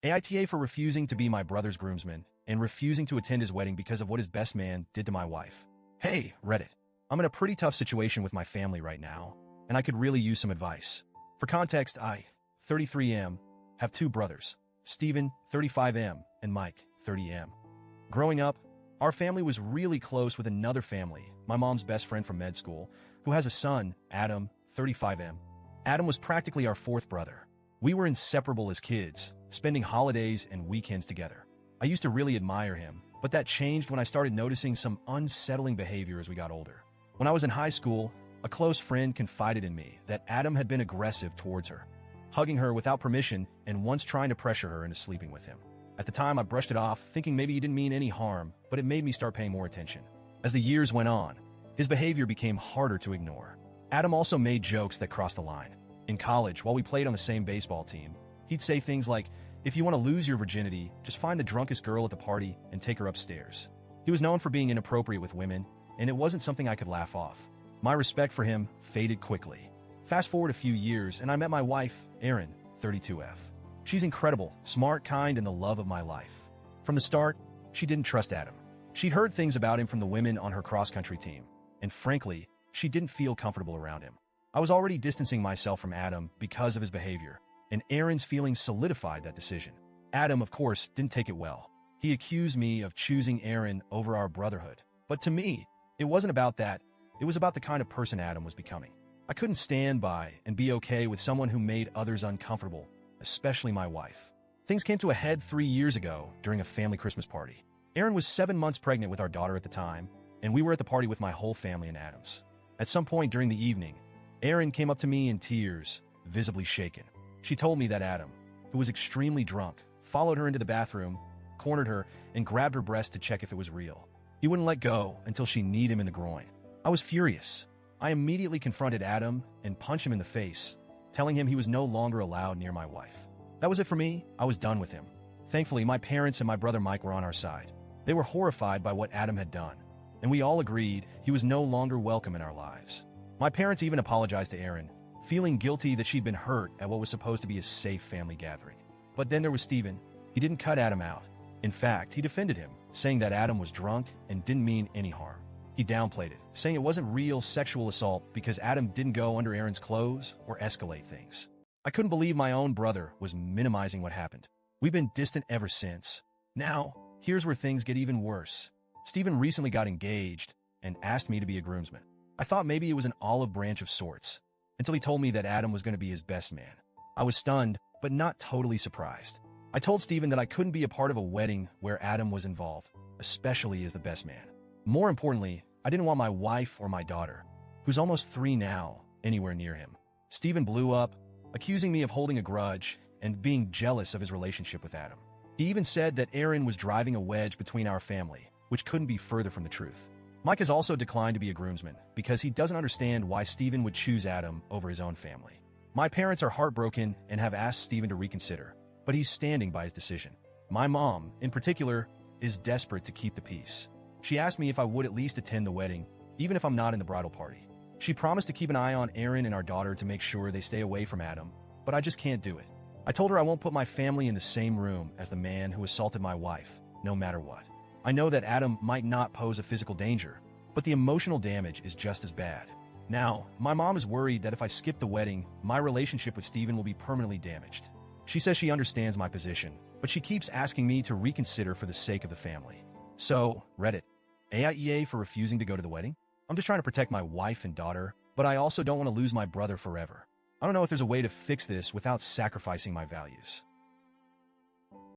AITA for refusing to be my brother's groomsman and refusing to attend his wedding because of what his best man did to my wife. Hey, Reddit. I'm in a pretty tough situation with my family right now, and I could really use some advice. For context, I, 33M, have two brothers, Steven, 35M, and Mike, 30M. Growing up, our family was really close with another family, my mom's best friend from med school, who has a son, Adam, 35M. Adam was practically our fourth brother. We were inseparable as kids, spending holidays and weekends together. I used to really admire him, but that changed when I started noticing some unsettling behavior as we got older. When I was in high school, a close friend confided in me that Adam had been aggressive towards her, hugging her without permission and once trying to pressure her into sleeping with him. At the time, I brushed it off, thinking maybe he didn't mean any harm, but it made me start paying more attention. As the years went on, his behavior became harder to ignore. Adam also made jokes that crossed the line. In college, while we played on the same baseball team, he'd say things like, "If you want to lose your virginity, just find the drunkest girl at the party and take her upstairs." He was known for being inappropriate with women, and it wasn't something I could laugh off. My respect for him faded quickly. Fast forward a few years, and I met my wife, Erin, 32F. She's incredible, smart, kind, and the love of my life. From the start, she didn't trust Adam. She'd heard things about him from the women on her cross-country team, and frankly, she didn't feel comfortable around him. I was already distancing myself from Adam because of his behavior, and Erin's feelings solidified that decision. Adam, of course, didn't take it well. He accused me of choosing Erin over our brotherhood. But to me, it wasn't about that. It was about the kind of person Adam was becoming. I couldn't stand by and be okay with someone who made others uncomfortable, especially my wife. Things came to a head 3 years ago during a family Christmas party. Erin was 7 months pregnant with our daughter at the time, and we were at the party with my whole family and Adam's. At some point during the evening, Erin came up to me in tears, visibly shaken. She told me that Adam, who was extremely drunk, followed her into the bathroom, cornered her, and grabbed her breast to check if it was real. He wouldn't let go until she kneed him in the groin. I was furious. I immediately confronted Adam and punched him in the face, telling him he was no longer allowed near my wife. That was it for me. I was done with him. Thankfully, my parents and my brother Mike were on our side. They were horrified by what Adam had done, and we all agreed he was no longer welcome in our lives. My parents even apologized to Erin, feeling guilty that she'd been hurt at what was supposed to be a safe family gathering. But then there was Steven. He didn't cut Adam out. In fact, he defended him, saying that Adam was drunk and didn't mean any harm. He downplayed it, saying it wasn't real sexual assault because Adam didn't go under Erin's clothes or escalate things. I couldn't believe my own brother was minimizing what happened. We've been distant ever since. Now, here's where things get even worse. Steven recently got engaged and asked me to be a groomsman. I thought maybe it was an olive branch of sorts, until he told me that Adam was going to be his best man. I was stunned, but not totally surprised. I told Steven that I couldn't be a part of a wedding where Adam was involved, especially as the best man. More importantly, I didn't want my wife or my daughter, who's almost 3 now, anywhere near him. Steven blew up, accusing me of holding a grudge and being jealous of his relationship with Adam. He even said that Erin was driving a wedge between our family, which couldn't be further from the truth. Mike has also declined to be a groomsman because he doesn't understand why Steven would choose Adam over his own family. My parents are heartbroken and have asked Steven to reconsider, but he's standing by his decision. My mom, in particular, is desperate to keep the peace. She asked me if I would at least attend the wedding, even if I'm not in the bridal party. She promised to keep an eye on Erin and our daughter to make sure they stay away from Adam, but I just can't do it. I told her I won't put my family in the same room as the man who assaulted my wife, no matter what. I know that Adam might not pose a physical danger, but the emotional damage is just as bad. Now, my mom is worried that if I skip the wedding, my relationship with Steven will be permanently damaged. She says she understands my position, but she keeps asking me to reconsider for the sake of the family. So, Reddit, AIEA for refusing to go to the wedding? I'm just trying to protect my wife and daughter, but I also don't want to lose my brother forever. I don't know if there's a way to fix this without sacrificing my values.